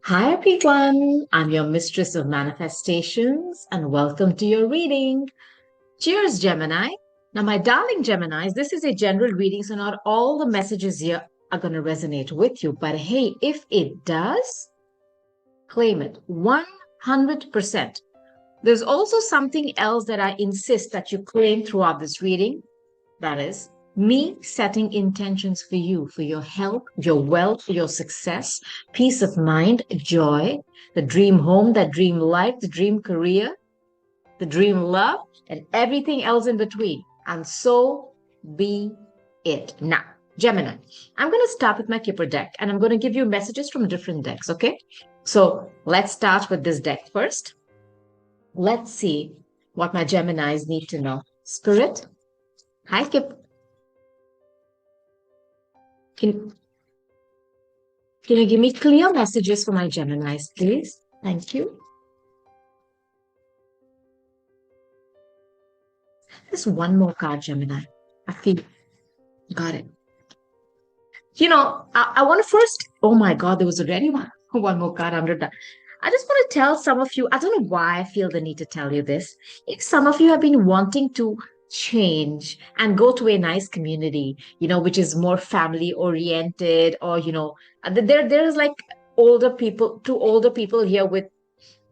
Hi everyone, I'm your mistress of manifestations and welcome to your reading. Cheers, Gemini. Now, my darling Geminis, this is a general reading, so not all the messages here are going to resonate with you. But hey, if it does, claim it 100%. There's also something else that I insist that you claim throughout this reading. That is me setting intentions for you, for your health, your wealth, your success, peace of mind, joy, the dream home, the dream life, the dream career, the dream love, and everything else in between. And so be it. Now, Gemini, I'm going to start with my Kipper deck and I'm going to give you messages from different decks, okay? So let's start with this deck first. Let's see what my Geminis need to know. Spirit, hi, Kip. Can, can you give me clear messages for my Geminis, please? Thank you. There's one more card, Gemini. I feel got it. I want to first. Oh my God, there was already one more card under that. I just want to tell some of you. I don't know why I feel the need to tell you this. If some of you have been wanting to change and go to a nice community, which is more family oriented, or there's like two older people here with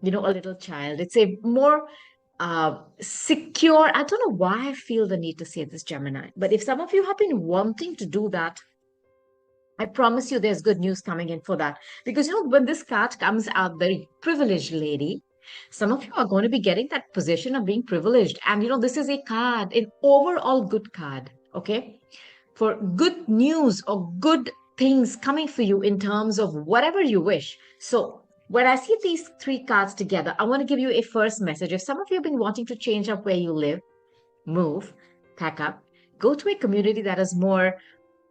a little child. It's a more secure. I don't know why I feel the need to say this, Gemini, but if some of you have been wanting to do that, I promise you there's good news coming in for that. Because, when this card comes out, the privileged lady, some of you are going to be getting that position of being privileged. And, this is a card, an overall good card, okay? For good news or good things coming for you in terms of whatever you wish. So, when I see these three cards together, I want to give you a first message. If some of you have been wanting to change up where you live, move, pack up, go to a community that is more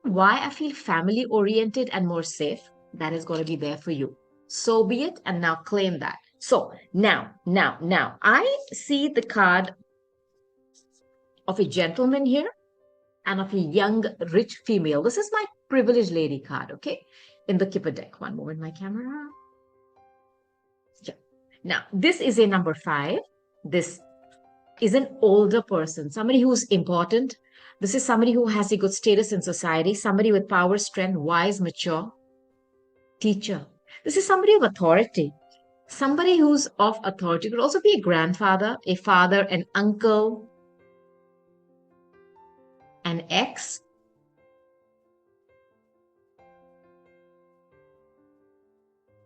why I feel family oriented and more safe, that is going to be there for you. So be it, and now claim that. So now, I see the card of a gentleman here and of a young, rich female. This is my privileged lady card, okay? In the Kipper deck. One moment, my camera. Yeah. Now, this is a number 5. This is an older person, somebody who's important. This is somebody who has a good status in society, somebody with power, strength, wise, mature, teacher. This is somebody of authority. Somebody who's of authority could also be a grandfather, a father, an uncle, an ex.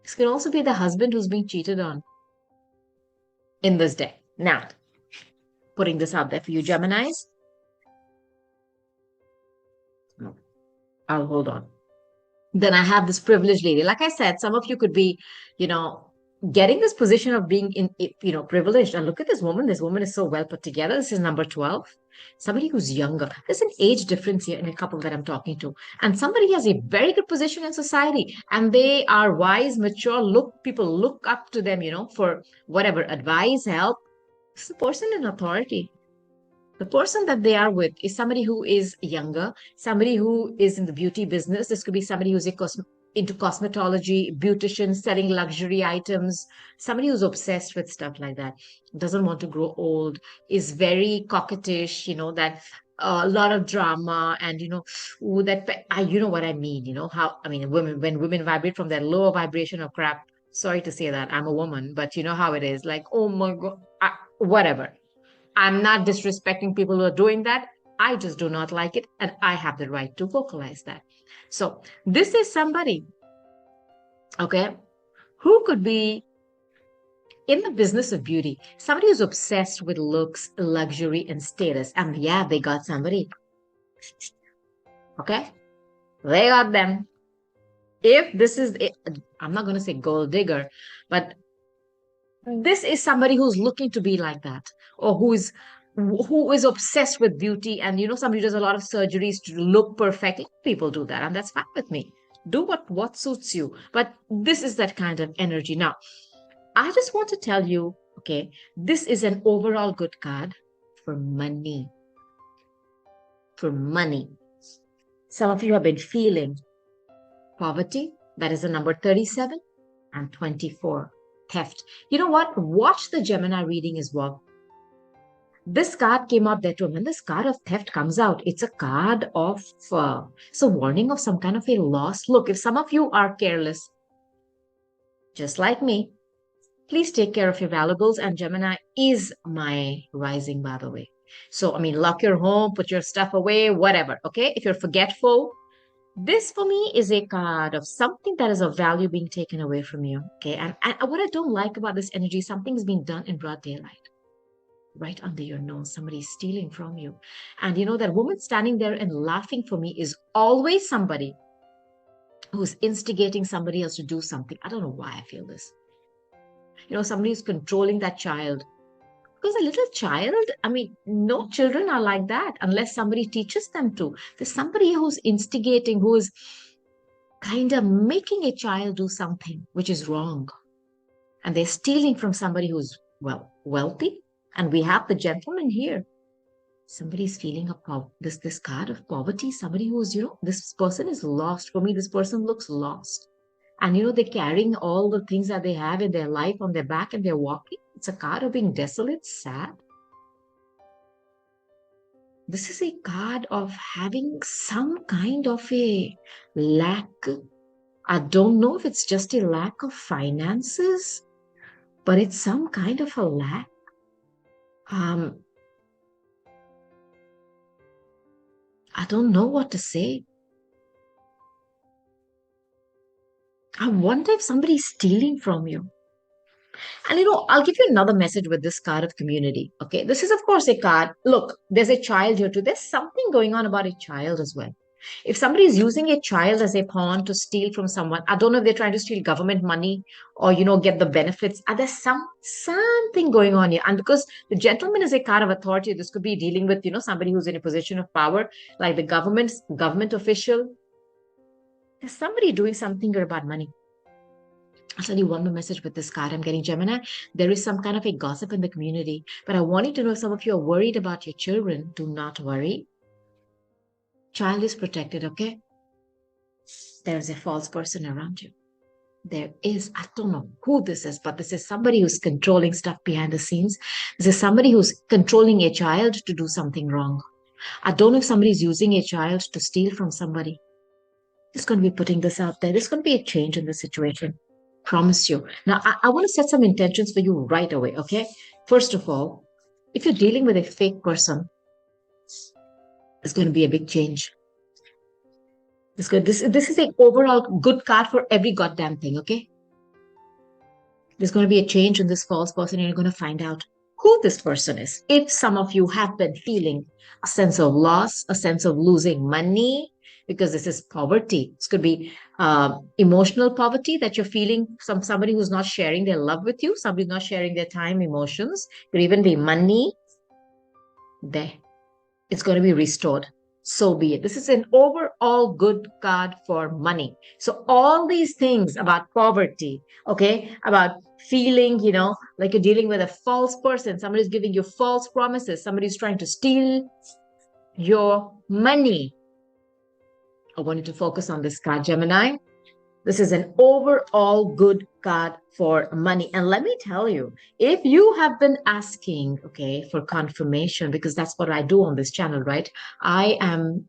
This could also be the husband who's being cheated on in this day. Now, putting this out there for you, Geminis. I'll hold on. Then I have this privileged lady. Like I said, some of you could be, getting this position of being privileged. And look at this woman. This woman is so well put together. This is number 12. Somebody who's younger. There's an age difference here in a couple that I'm talking to. And somebody has a very good position in society and they are wise, mature, people look up to them, for whatever advice, help. This is a person in authority. The person that they are with is somebody who is younger, somebody who is in the beauty business. This could be somebody who's into cosmetology, beautician, selling luxury items, somebody who's obsessed with stuff like that, doesn't want to grow old, is very coquettish, that a lot of drama and, ooh, you know what I mean, when women vibrate from that lower vibration of crap. Sorry to say that, I'm a woman, but you know how it is, like, oh my God, whatever. I'm not disrespecting people who are doing that. I just do not like it, and I have the right to vocalize that. So, this is somebody, okay, who could be in the business of beauty, somebody who's obsessed with looks, luxury, and status. And yeah, they got somebody, okay? They got them. If this is, I'm not going to say gold digger, but this is somebody who's looking to be like that, or who is obsessed with beauty, and somebody who does a lot of surgeries to look perfect. People do that, and that's fine with me. Do what suits you. But this is that kind of energy. Now, I just want to tell you, okay, this is an overall good card for money. For money. Some of you have been feeling poverty, That is the number 37 and 24. Theft. You know what? Watch the Gemini reading as well. This card came up there too. When this card of theft comes out, it's a card of, it's a warning of some kind of a loss. Look, if some of you are careless, just like me, please take care of your valuables. And Gemini is my rising, by the way. So, I mean, lock your home, put your stuff away, whatever. Okay. If you're forgetful, this for me is a card of something that is of value being taken away from you. Okay. And what I don't like about this energy, something's being done in broad daylight. Right under your nose, somebody's stealing from you. And you know, that woman standing there and laughing for me is always somebody who's instigating somebody else to do something. I don't know why I feel this. You know, somebody who's controlling that child. Because a little child, I mean, no children are like that unless somebody teaches them to. There's somebody who's instigating, who is kind of making a child do something which is wrong. And they're stealing from somebody who's, well, wealthy. And we have the gentleman here. Somebody's feeling this card of poverty. Somebody who's, you know, this person is lost. For me, this person looks lost. And, you know, they're carrying all the things that they have in their life on their back and they're walking. It's a card of being desolate, sad. This is a card of having some kind of a lack. I don't know if it's just a lack of finances, but it's some kind of a lack. I don't know what to say. I wonder if somebody's stealing from you. And you know, I'll give you another message with this card of community. Okay, this is of course a card. Look, there's a child here too. There's something going on about a child as well. If somebody is using a child as a pawn to steal from someone, I don't know if they're trying to steal government money or, you know, get the benefits. There's something going on here. And because the gentleman is a card of authority, this could be dealing with, you know, somebody who's in a position of power, like the government official. There's somebody doing something about money. I'll tell you one more message with this card I'm getting, Gemini. There is some kind of a gossip in the community, but I want you to know, if some of you are worried about your children, do not worry. Child is protected, okay? There's a false person around you. There is, I don't know who this is, but this is somebody who's controlling stuff behind the scenes. This is somebody who's controlling a child to do something wrong. I don't know if somebody's using a child to steal from somebody. It's going to be putting this out there. There's going to be a change in the situation. Promise you. Now, I want to set some intentions for you right away, okay? First of all, if you're dealing with a fake person, it's going to be a big change. This is an overall good card for every goddamn thing, okay? There's going to be a change in this false person, and you're going to find out who this person is. If some of you have been feeling a sense of loss, a sense of losing money, because this is poverty. This could be emotional poverty that you're feeling, somebody who's not sharing their love with you, somebody who's not sharing their time, emotions. It could even be money. There. It's going to be restored. So be it. This is an overall good card for money. So all these things about poverty, okay, about feeling, you know, like you're dealing with a false person, somebody's giving you false promises, somebody's trying to steal your money. I want you to focus on this card, Gemini. This is an overall good card for money. And let me tell you, if you have been asking, okay, for confirmation, because that's what I do on this channel, right? I am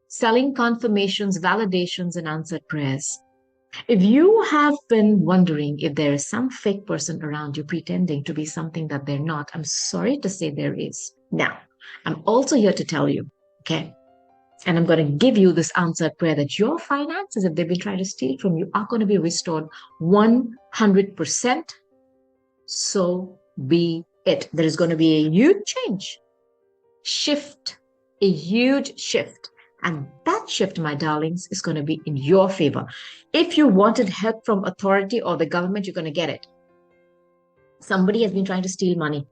selling confirmations, validations, and answered prayers. If you have been wondering if there is some fake person around you pretending to be something that they're not, I'm sorry to say there is. Now, I'm also here to tell you, okay, and I'm going to give you this answered prayer that your finances, if they've been trying to steal from you, are going to be restored 100%. So be it. There is going to be a huge change, shift, a huge shift. And that shift, my darlings, is going to be in your favor. If you wanted help from authority or the government, you're going to get it. Somebody has been trying to steal money.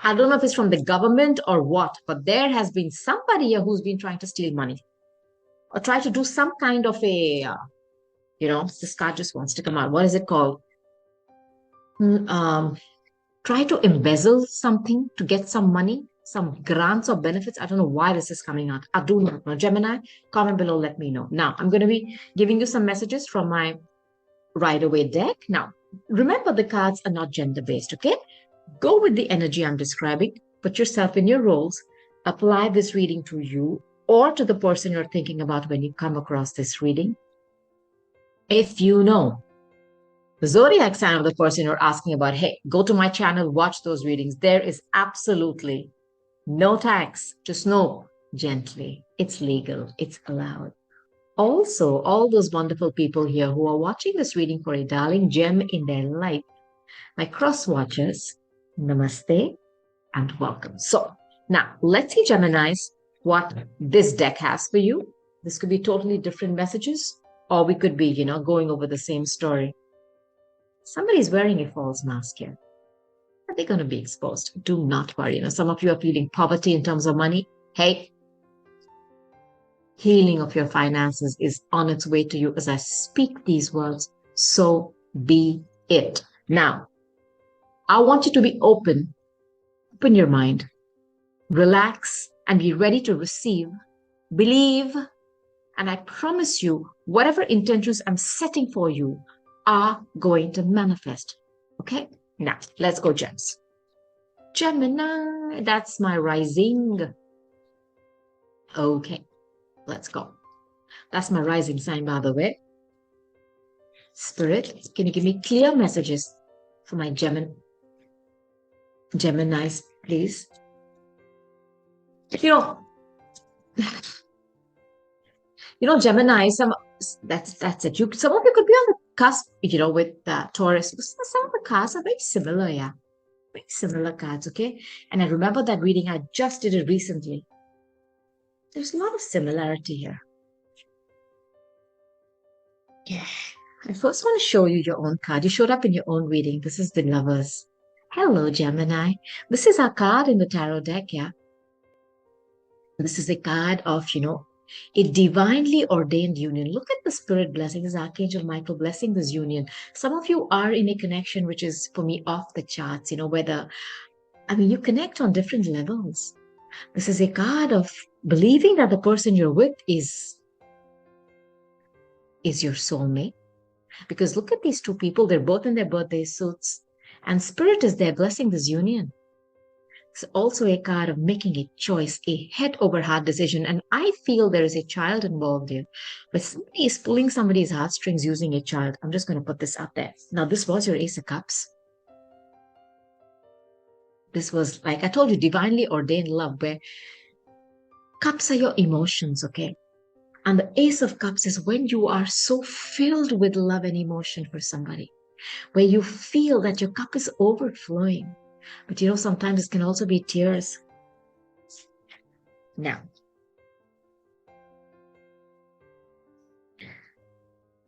I don't know if it's from the government or what, but there has been somebody here who's been trying to steal money or try to do some kind of a, this card just wants to come out. What is it called? Try to embezzle something to get some money. some grants or benefits. I don't know why this is coming out. I do not know. Gemini, comment below, let me know. Now, I'm going to be giving you some messages from my Rider-Waite deck. Now, remember the cards are not gender-based, okay? Go with the energy I'm describing. Put yourself in your roles. Apply this reading to you or to the person you're thinking about when you come across this reading. If you know the zodiac sign of the person you're asking about, hey, go to my channel, watch those readings. There is absolutely no tax. Just know gently. It's legal. It's allowed. Also, all those wonderful people here who are watching this reading for a darling gem in their life, my cross watchers, namaste and welcome. So now let's see, Geminis, what this deck has for you. This could be totally different messages, or we could be, going over the same story. Somebody's wearing a false mask here. Are they going to be exposed? Do not worry. Some of you are feeling poverty in terms of money. Hey, healing of your finances is on its way to you as I speak these words. So be it. Now, I want you to be open your mind, relax, and be ready to receive, believe, and I promise you, whatever intentions I'm setting for you are going to manifest. Okay? Now, let's go, gems. Gemini, that's my rising. Okay, let's go. That's my rising sign, by the way. Spirit, can you give me clear messages for my Geminis, please? Gemini, that's it. Some of you could be on the cusp, with Taurus. Some of the cards are very similar, yeah. Very similar cards, okay? And I remember that reading, I just did it recently. There's a lot of similarity here. Yeah. I first want to show you your own card. You showed up in your own reading. This is the Lovers. Hello, Gemini. This is our card in the tarot deck, yeah. This is a card of, a divinely ordained union. Look at the spirit blessing. This is Archangel Michael blessing this union. Some of you are in a connection which is, for me, off the charts, you connect on different levels. This is a card of believing that the person you're with is your soulmate. Because look at these two people. They're both in their birthday suits. And spirit is there blessing this union. It's also a card of making a choice, a head over heart decision. And I feel there is a child involved here. But somebody is pulling somebody's heartstrings using a child. I'm just going to put this out there. Now, this was your Ace of Cups. This was, like I told you, divinely ordained love, where cups are your emotions, okay? And the Ace of Cups is when you are so filled with love and emotion for somebody, where you feel that your cup is overflowing. But sometimes it can also be tears. Now,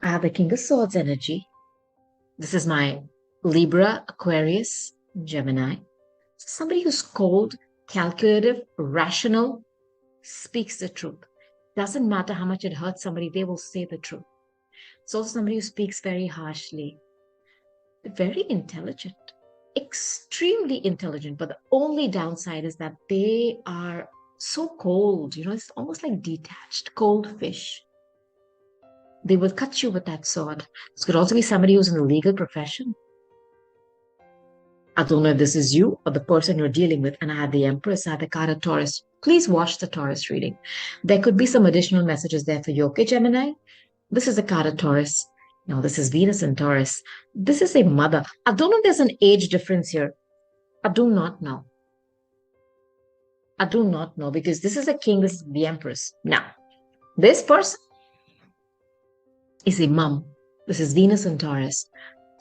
I have the King of Swords energy. This is my Libra, Aquarius, Gemini. Somebody who's cold, calculative, rational, speaks the truth. Doesn't matter how much it hurts somebody, they will say the truth. It's also somebody who speaks very harshly. Very intelligent. Extremely intelligent, but the only downside is that they are so cold, it's almost like detached, cold fish. They will cut you with that sword. This could also be somebody who's in the legal profession. I don't know if this is you or the person you're dealing with. And I had the Empress, I had the card of Taurus. Please watch the Taurus reading. There could be some additional messages there for you, okay, Gemini? This is a card of Taurus. Now, this is Venus and Taurus. This is a mother. I don't know if there's an age difference here. I do not know. I do not know, because this is a king, this is the Empress. Now, this person is a mom. This is Venus and Taurus.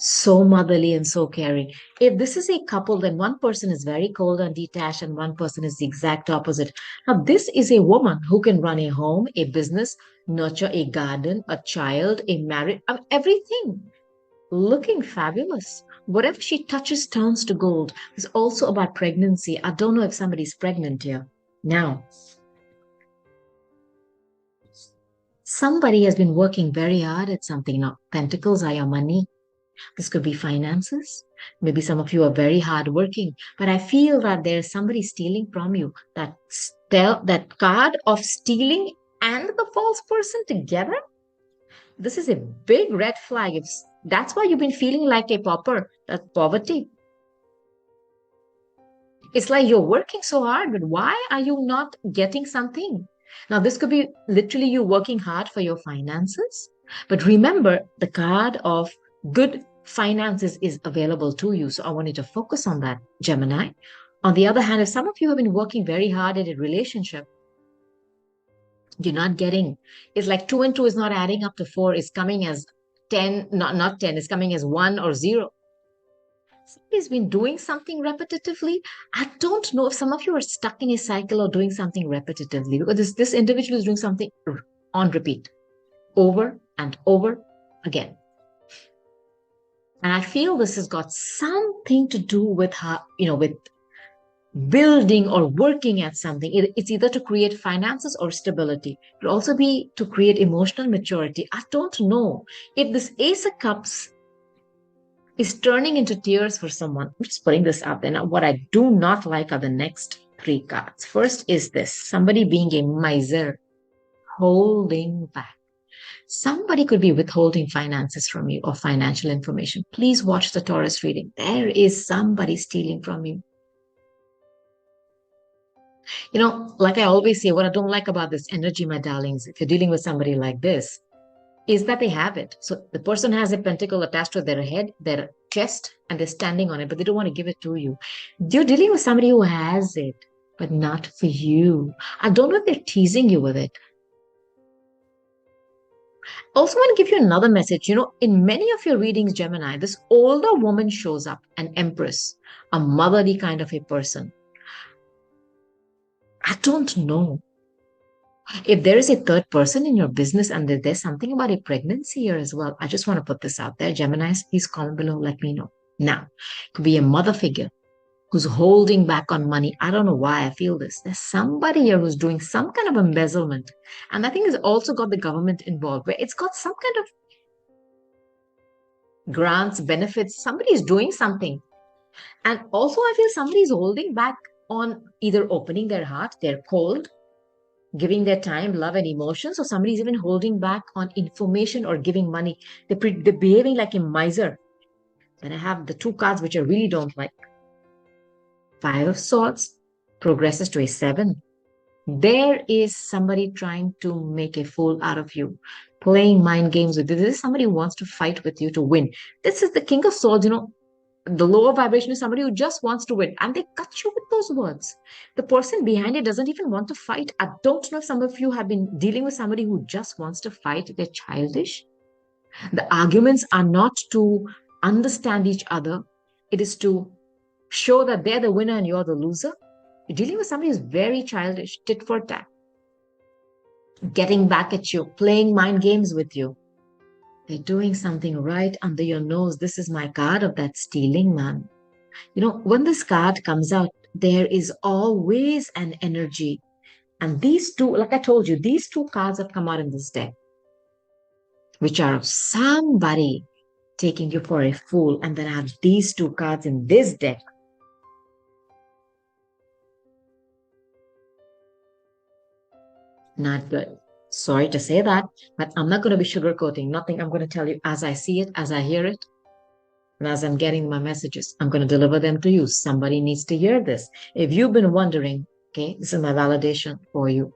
So motherly and so caring. If this is a couple, then one person is very cold and detached and one person is the exact opposite. Now, this is a woman who can run a home, a business, nurture a garden, a child, a marriage, everything. Looking fabulous. Whatever she touches turns to gold. It's also about pregnancy. I don't know if somebody's pregnant here. Now, somebody has been working very hard at something. Now, pentacles are your money. This could be finances. Maybe some of you are very hardworking, but I feel that there's somebody stealing from you. That card of stealing and the false person together. This is a big red flag. If that's why you've been feeling like a pauper, that's poverty. It's like you're working so hard, but why are you not getting something? Now, this could be literally you working hard for your finances. But remember, the card of good finances is available to you. So I want you to focus on that, Gemini. On the other hand, if some of you have been working very hard at a relationship, you're not getting, it's like 2 and 2 is not adding up to 4, it's coming as 10, not 10, it's coming as 1 or 0. Somebody's been doing something repetitively. I don't know if some of you are stuck in a cycle or doing something repetitively, because this individual is doing something on repeat over and over again. And I feel this has got something to do with her, with building or working at something. It's either to create finances or stability. It could also be to create emotional maturity. I don't know if this Ace of Cups is turning into tears for someone. I'm just putting this out there. Now, what I do not like are the next 3 cards. First is this, somebody being a miser, holding back. Somebody could be withholding finances from you or financial information. Please watch the Taurus reading. There is somebody stealing from you. Like I always say, what I don't like about this energy, my darlings, if you're dealing with somebody like this, is that they have it. So the person has a pentacle attached to their head, their chest, and they're standing on it, but they don't want to give it to you. You're dealing with somebody who has it, but not for you. I don't know if they're teasing you with it. Also want to give you another message. In many of your readings, Gemini, this older woman shows up, an empress, a motherly kind of a person. I don't know. If there is a third person in your business and there's something about a pregnancy here as well, I just want to put this out there. Geminis, please comment below, let me know. Now, it could be a mother figure who's holding back on money. I don't know why I feel this. There's somebody here who's doing some kind of embezzlement. And I think it's also got the government involved, where it's got some kind of grants, benefits. Somebody's doing something. And also, I feel somebody's holding back on either opening their heart, they're cold, giving their time, love, and emotions, or somebody's even holding back on information or giving money. They're behaving like a miser. Then I have the 2 cards which I really don't like. 5 of Swords progresses to a 7. There is somebody trying to make a fool out of you, playing mind games with you. This is somebody who wants to fight with you to win. This is the King of Swords, the lower vibration is somebody who just wants to win, and they cut you with those words. The person behind it doesn't even want to fight. I don't know if some of you have been dealing with somebody who just wants to fight. They're childish. The arguments are not to understand each other. It is to show that they're the winner and you're the loser. You're dealing with somebody who's very childish, tit for tat, getting back at you, playing mind games with you. They're doing something right under your nose. This is my card of that stealing, man. When this card comes out, there is always an energy. And these 2, like I told you, these 2 cards have come out in this deck, which are of somebody taking you for a fool. And then I have these 2 cards in this deck. Not good. Sorry to say that, but I'm not going to be sugarcoating nothing. I'm going to tell you as I see it, as I hear it, and as I'm getting my messages. I'm going to deliver them to you. Somebody needs to hear this. If you've been wondering, okay, this is my validation for you,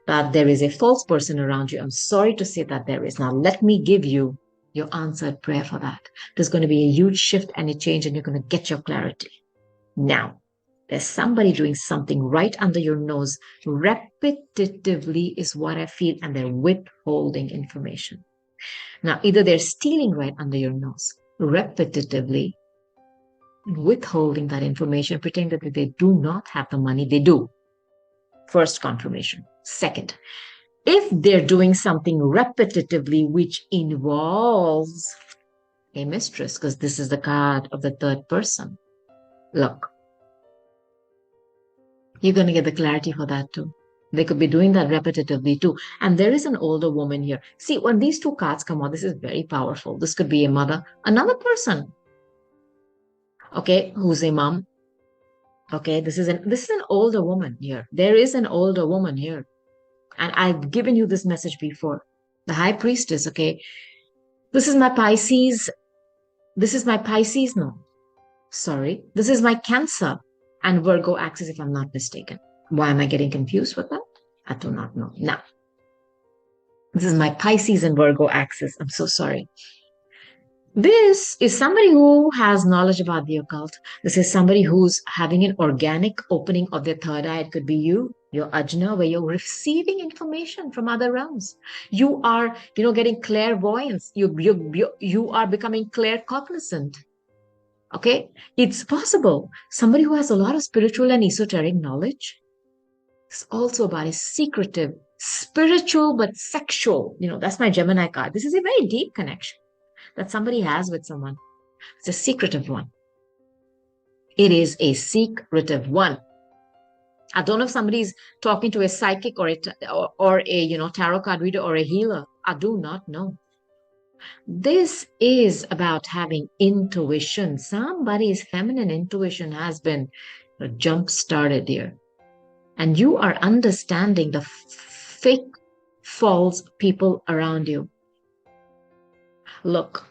that there is a false person around you. I'm sorry to say that there is. Now, let me give you your answered prayer for that. There's going to be a huge shift and a change, and you're going to get your clarity. Now, there's somebody doing something right under your nose repetitively is what I feel, and they're withholding information. Now, either they're stealing right under your nose repetitively, withholding that information, pretending that they do not have the money. They do. First confirmation. Second, if they're doing something repetitively which involves a mistress, because this is the card of the third person, look, you're going to get the clarity for that too. They could be doing that repetitively too. And there is an older woman here. See, when these two cards come out, this is very powerful. This could be a mother, another person, okay, who's a mom. Okay, this is an older woman here. There is an older woman here. And I've given you this message before. The high priestess, okay. This is my Pisces. This is my Pisces, no. Sorry. This is my Cancer and Virgo axis, if I'm not mistaken. Why am I getting confused with that? I do not know. Now, this is my Pisces and Virgo axis. I'm so sorry. This is somebody who has knowledge about the occult. This is somebody who's having an organic opening of their third eye. It could be you, your ajna, where you're receiving information from other realms. You are, getting clairvoyance. You are becoming claircognizant. Okay, it's possible. Somebody who has a lot of spiritual and esoteric knowledge. It's also about a secretive, spiritual but sexual. That's my Gemini card. This is a very deep connection that somebody has with someone. It's a secretive one. It is a secretive one. I don't know if somebody's talking to a psychic or a tarot card reader or a healer. I do not know. This is about having intuition. Somebody's feminine intuition has been jump started here. And you are understanding the fake, false people around you. Look,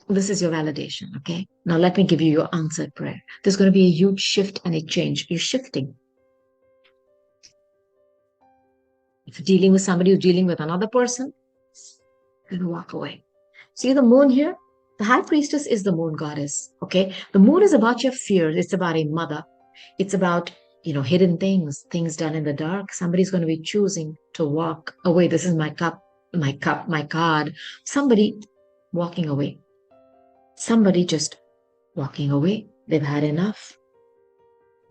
this is your validation, okay? Now let me give you your answered prayer. There's going to be a huge shift and a change. You're shifting. If you're dealing with somebody who's dealing with another person, you're going to walk away. See the moon here? The high priestess is the moon goddess, okay? The moon is about your fears. It's about a mother. It's about, hidden things done in the dark. Somebody's going to be choosing to walk away. This is my card. Somebody walking away. Somebody just walking away. They've had enough.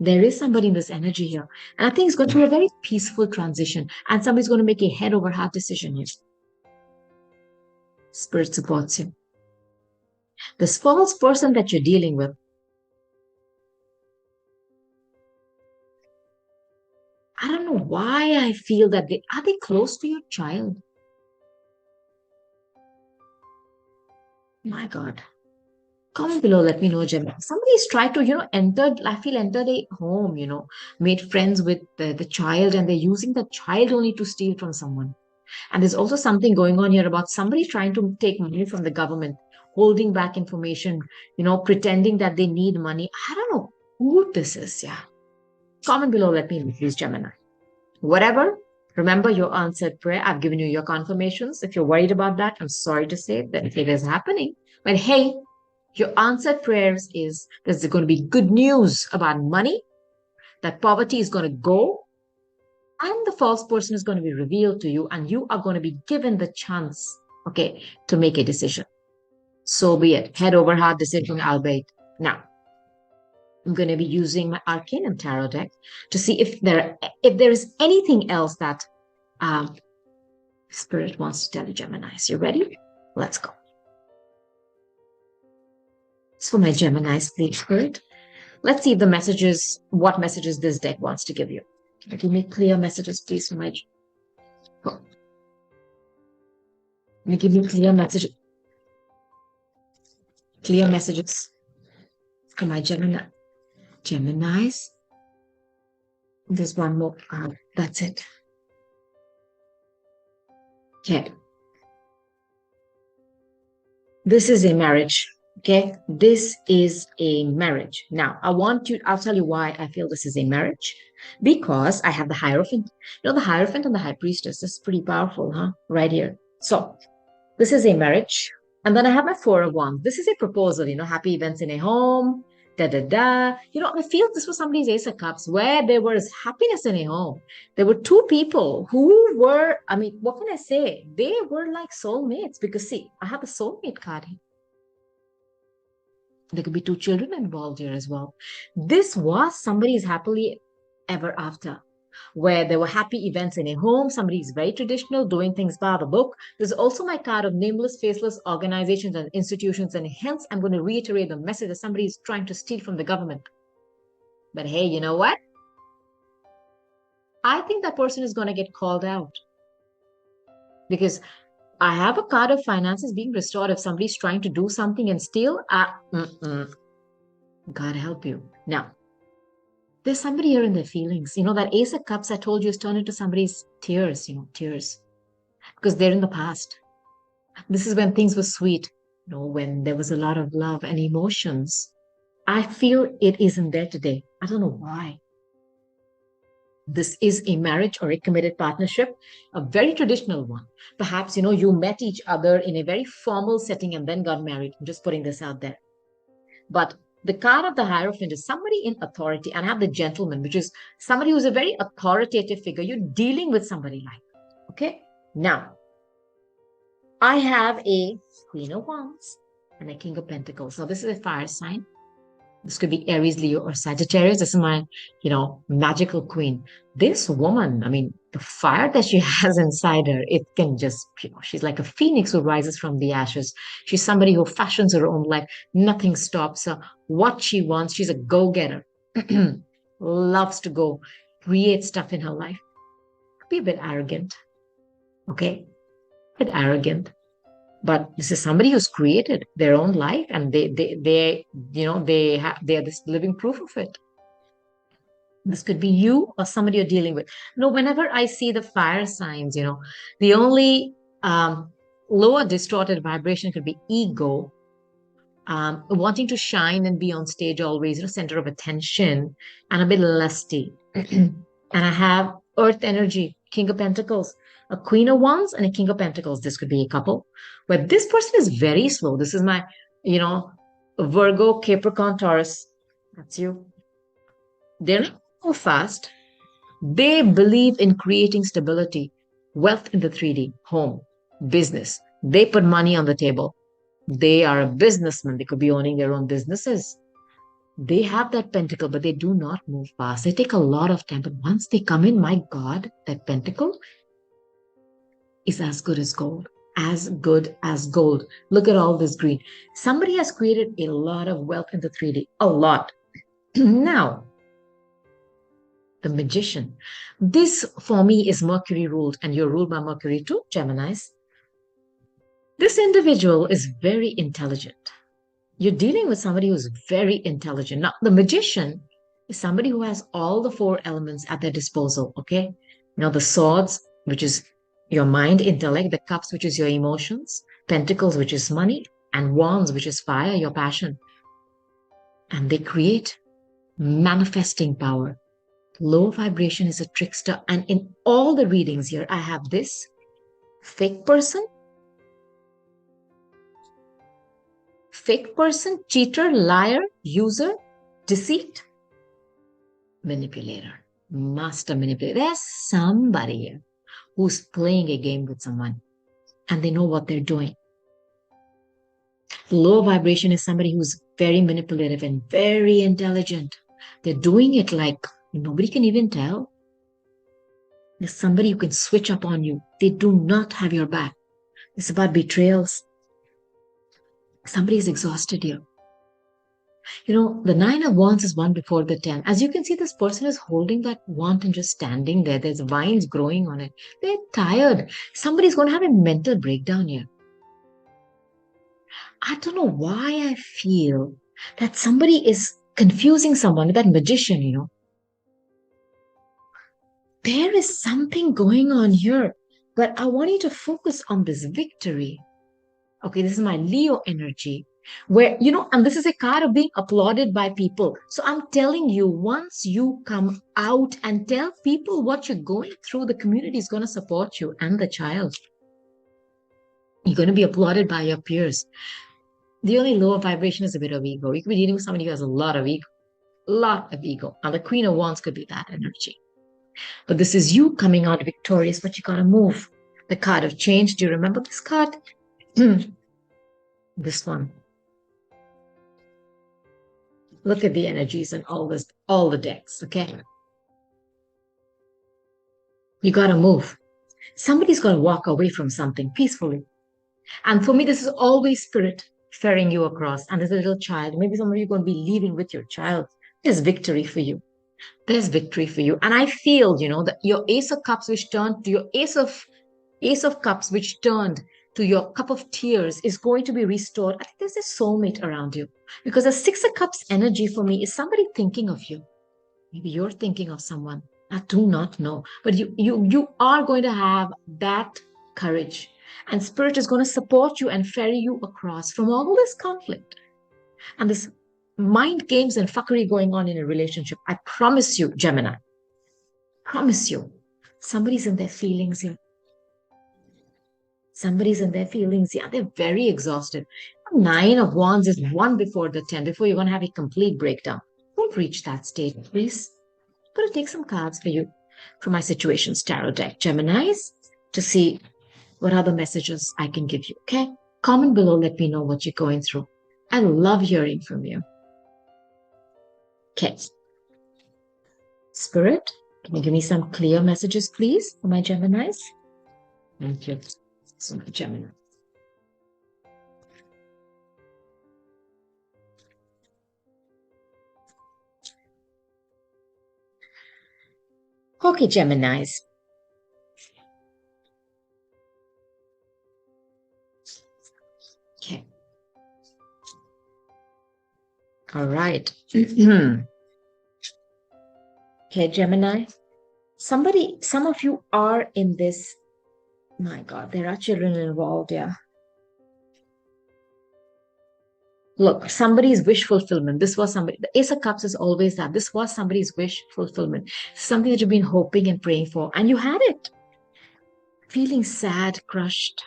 There is somebody in this energy here. And I think it's going to be a very peaceful transition. And somebody's going to make a head over heart decision here. Spirit supports you. This false person that you're dealing with, I don't know why I feel that are they close to your child? My God. Comment below, let me know, Gemini. Somebody's tried to, entered a home, made friends with the child, and they're using the child only to steal from someone. And there's also something going on here about somebody trying to take money from the government, holding back information, pretending that they need money. I don't know who this is, yeah. Comment below, let me know, please, Gemini. Whatever, remember your answered prayer. I've given you your confirmations. If you're worried about that, I'm sorry to say that it is happening. But hey, your answered prayers is there's going to be good news about money, that poverty is going to go, and the false person is going to be revealed to you, and you are going to be given the chance, okay, to make a decision. So be it. Head over heart decision, albeit. Now, I'm going to be using my Arcanum Tarot deck to see if there is anything else that Spirit wants to tell you, Geminis. You ready? Let's go. It's for my Geminis, please, Spirit. Let's see what messages this deck wants to give you. Give me clear messages, please, for my... Give me clear messages. Clear messages for my Geminis. There's one more. That's it. Okay. This is a marriage. Okay. This is a marriage. Now, I'll tell you why I feel this is a marriage. Because I have the Hierophant. The Hierophant and the High Priestess. This is pretty powerful, huh? Right here. So, this is a marriage. And then I have my Four of Wands. This is a proposal, happy events in a home, I feel this was somebody's Ace of Cups, where there was happiness in a home. There were two people who were, what can I say? They were like soulmates, because see, I have a soulmate card here. There could be two children involved here as well. This was somebody's happily ever after, where there were happy events in a home. Somebody's very traditional, doing things by the book. There's also my card of nameless, faceless organizations and institutions, and hence I'm going to reiterate the message that somebody is trying to steal from the government. But hey, you know what? I think that person is going to get called out because I have a card of finances being restored. If somebody's trying to do something and steal, God help you. Now, there's somebody here in their feelings. That Ace of Cups I told you is turned into somebody's tears, tears, because they're in the past. This is when things were sweet, when there was a lot of love and emotions. I feel it isn't there today. I don't know why. This is a marriage or a committed partnership, a very traditional one. Perhaps, you met each other in a very formal setting and then got married. I'm just putting this out there. But the card of the Hierophant is somebody in authority, and I have the Gentleman, which is somebody who's a very authoritative figure. You're dealing with somebody like that. Okay? Now, I have a Queen of Wands and a King of Pentacles. Now, this is a fire sign. This could be Aries, Leo, or Sagittarius. This is my, magical queen. This woman, the fire that she has inside her, it can just, she's like a phoenix who rises from the ashes. She's somebody who fashions her own life. Nothing stops her. What she wants, she's a go-getter. Loves to go create stuff in her life. Could be a bit arrogant. Okay? A bit arrogant. But this is somebody who's created their own life, and they're this living proof of it. This could be you or somebody you're dealing with. Whenever I see the fire signs, the only lower distorted vibration could be ego, wanting to shine and be on stage always, center of attention, and a bit lusty. And I have Earth energy, King of Pentacles, a Queen of Wands, and a King of Pentacles. This could be a couple. But this person is very slow. This is my, Virgo, Capricorn, Taurus. That's you. They're not so fast. They believe in creating stability, wealth in the 3D, home, business. They put money on the table. They are a businessman. They could be owning their own businesses. They have that pentacle, but they do not move fast. They take a lot of time. But once they come in, my God, that pentacle is as good as gold. As good as gold. Look at all this green. Somebody has created a lot of wealth in the 3D. A lot. Now, the Magician. This, for me, is Mercury ruled, and you're ruled by Mercury too, Geminis. This individual is very intelligent. You're dealing with somebody who's very intelligent. Now, the Magician is somebody who has all the 4 elements at their disposal, okay? The Swords, which is your mind, intellect, the Cups, which is your emotions, Pentacles, which is money, and Wands, which is fire, your passion. And they create manifesting power. Low vibration is a trickster. And in all the readings here, I have this fake person, cheater, liar, user, deceit, manipulator, master manipulator. There's somebody here who's playing a game with someone and they know what they're doing. Low vibration is somebody who's very manipulative and very intelligent. They're doing it like nobody can even tell. There's somebody who can switch up on you. They do not have your back. It's about betrayals. Somebody is exhausted here. The 9 of Wands is one before the 10. As you can see, this person is holding that wand and just standing there. There's vines growing on it. They're tired. Somebody's going to have a mental breakdown here. I don't know why I feel that somebody is confusing someone with that Magician, There is something going on here. But I want you to focus on this victory. Okay, this is my Leo energy. Where, and this is a card of being applauded by people. So I'm telling you, once you come out and tell people what you're going through, the community is going to support you and the child. You're going to be applauded by your peers. The only lower vibration is a bit of ego. You could be dealing with somebody who has a lot of ego. And the Queen of Wands could be that energy. But this is you coming out victorious, but you got to move. The card of change. Do you remember this card? This one. Look at the energies and all the decks, okay? You got to move. Somebody's going to walk away from something peacefully. And for me, this is always spirit ferrying you across. And there's a little child. Maybe some of you are going to be leaving with your child. There's victory for you. There's victory for you. And I feel, that your Ace of Cups, which turned to your Ace of Cups, which turned to your cup of tears, is going to be restored. I think there's a soulmate around you. Because the Six of Cups energy for me is somebody thinking of you. Maybe you're thinking of someone. I do not know. But you are going to have that courage. And Spirit is going to support you and ferry you across from all this conflict and this mind games and fuckery going on in a relationship. I promise you, Gemini, promise you, somebody's in their feelings here. Somebody's in their feelings. Yeah, they're very exhausted. Nine of Wands is one before the 10, before you're going to have a complete breakdown. Don't reach that stage, please. I'm going to take some cards for you from my Situations Tarot deck, Geminis, to see what other messages I can give you, okay? Comment below, let me know what you're going through. I love hearing from you. Okay. Spirit, can you give me some clear messages, please, for my Geminis? Thank you so much, Gemini. Okay, Geminis. Okay. All right. Okay, Gemini. Some of you are in this. My God, there are children involved, yeah. Look, somebody's wish fulfillment. This was somebody, the Ace of Cups is always that. This was somebody's wish fulfillment. Something that you've been hoping and praying for, and you had it. Feeling sad, crushed,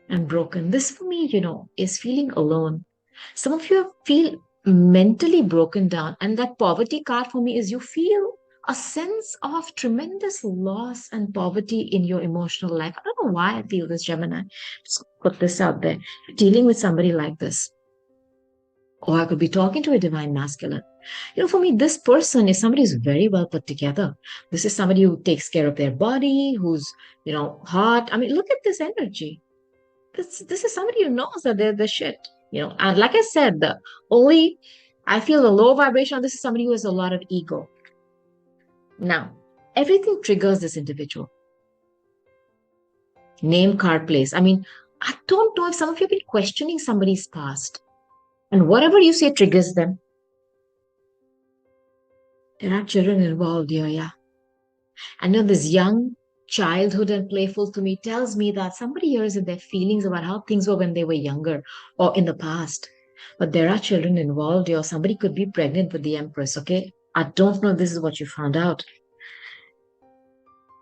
and broken. This for me, is feeling alone. Some of you feel mentally broken down, and that poverty card for me is you feel a sense of tremendous loss and poverty in your emotional life. I don't know why I feel this, Gemini. Just put this out there. Dealing with somebody like this. Or I could be talking to a divine masculine. For me, this person is somebody who's very well put together. This is somebody who takes care of their body, who's, hot. I mean, look at this energy. This is somebody who knows that they're the shit. And like I said, I feel the low vibration on this is somebody who has a lot of ego. Now, everything triggers this individual. Name, card, place. I mean, I don't know if some of you have been questioning somebody's past. And whatever you say triggers them. There are children involved here, yeah. I know this young childhood and playful to me tells me that somebody here is in their feelings about how things were when they were younger or in the past. But there are children involved here. Somebody could be pregnant with the Empress, okay? I don't know if this is what you found out.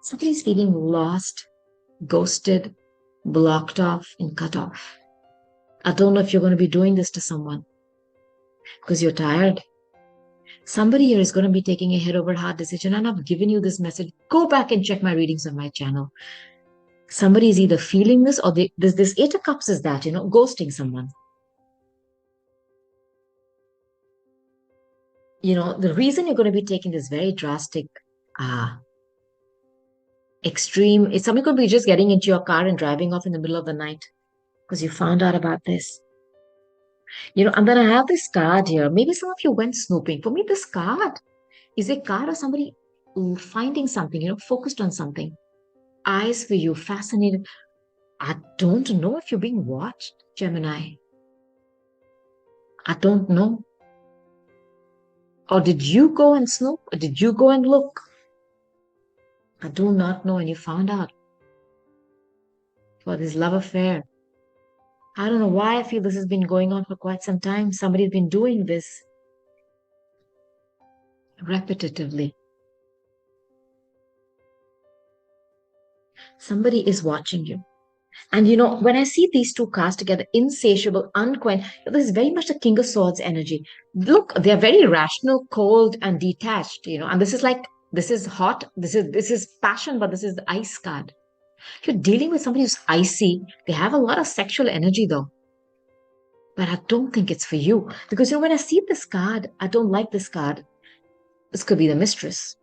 Somebody's feeling lost, ghosted, blocked off, and cut off. I don't know if you're going to be doing this to someone because you're tired. Somebody here is going to be taking a head over heart decision, and I've given you this message. Go back and check my readings on my channel. Somebody is either feeling this or this Eight of Cups is that, ghosting someone. The reason you're going to be taking this very drastic, extreme, it's somebody could be just getting into your car and driving off in the middle of the night because you found out about this. And then I have this card here. Maybe some of you went snooping. For me, this card is a card of somebody finding something, focused on something. Eyes for you, fascinated. I don't know if you're being watched, Gemini. I don't know. Or did you go and snoop? Or did you go and look? I do not know. And you found out for this love affair. I don't know why I feel this has been going on for quite some time. Somebody's been doing this repetitively. Somebody is watching you. And when I see these two cards together, insatiable, unquenched, this is very much the King of Swords energy. Look, they're very rational, cold, and detached, and this is hot, this is passion, but this is the ice card. You're dealing with somebody who's icy. They have a lot of sexual energy though. But I don't think it's for you. Because when I see this card, I don't like this card. This could be the mistress.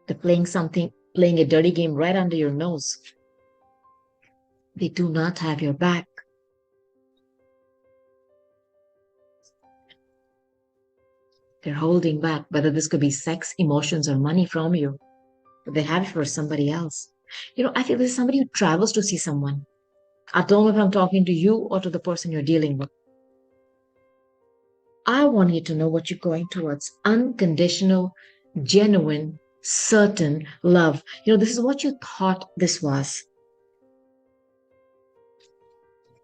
They're playing a dirty game right under your nose. They do not have your back. They're holding back, whether this could be sex, emotions, or money from you. But they have it for somebody else. I feel there's somebody who travels to see someone. I don't know if I'm talking to you or to the person you're dealing with. I want you to know what you're going towards: unconditional, genuine, certain love. This is what you thought this was.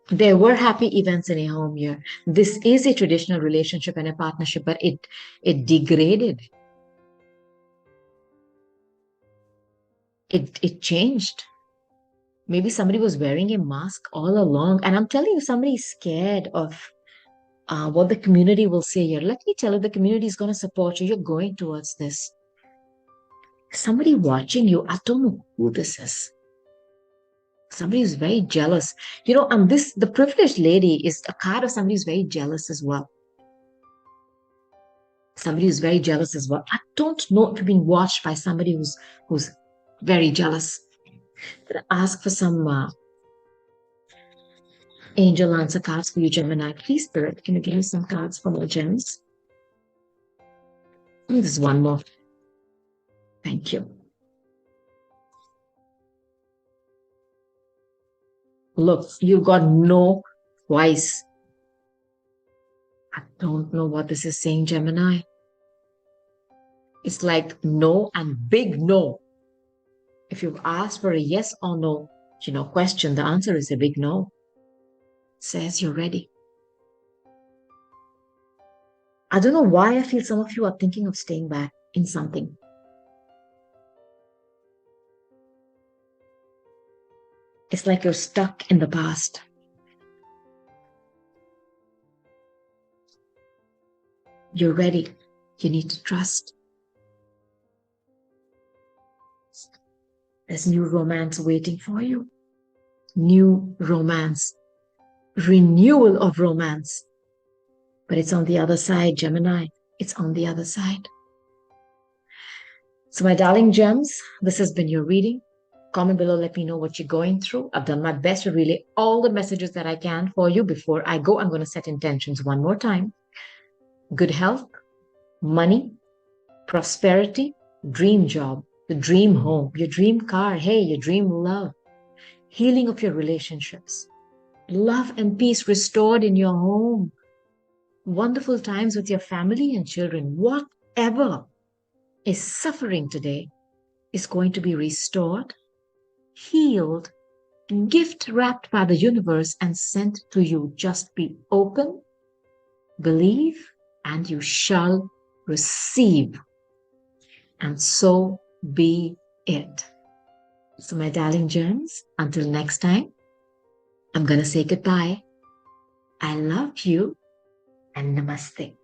There were happy events in a home here. This is a traditional relationship and a partnership, but it degraded. It changed. Maybe somebody was wearing a mask all along, and I'm telling you, somebody's scared of what the community will say here. Let me tell you, the community is going to support you. You're going towards this. Somebody watching you. I don't know who this is. Somebody who's very jealous. And the privileged lady is a card of somebody who's very jealous as well. Somebody who's very jealous as well. I don't know if you've been watched by somebody who's very jealous. I'm gonna ask for some angel answer cards for you, Gemini. Please, Spirit, can you give me some cards for my gems? There's one more. Thank you. Look, you got no twice. I don't know what this is saying, Gemini. It's like no and big no. If you've asked for a yes or no, question, the answer is a big no. It says you're ready. I don't know why I feel some of you are thinking of staying back in something. It's like you're stuck in the past. You're ready. You need to trust. There's new romance waiting for you. New romance. Renewal of romance. But it's on the other side, Gemini. It's on the other side. So my darling gems, this has been your reading. Comment below, let me know what you're going through. I've done my best to relay all the messages that I can for you. Before I go, I'm going to set intentions one more time. Good health, money, prosperity, dream job, the dream home, your dream car, hey, your dream love, healing of your relationships, love and peace restored in your home, wonderful times with your family and children. Whatever is suffering today is going to be restored, healed, gift wrapped by the universe and sent to you. Just be open, believe, and you shall receive. And so be it. So my darling gems, until next time, I'm going to say goodbye. I love you and namaste.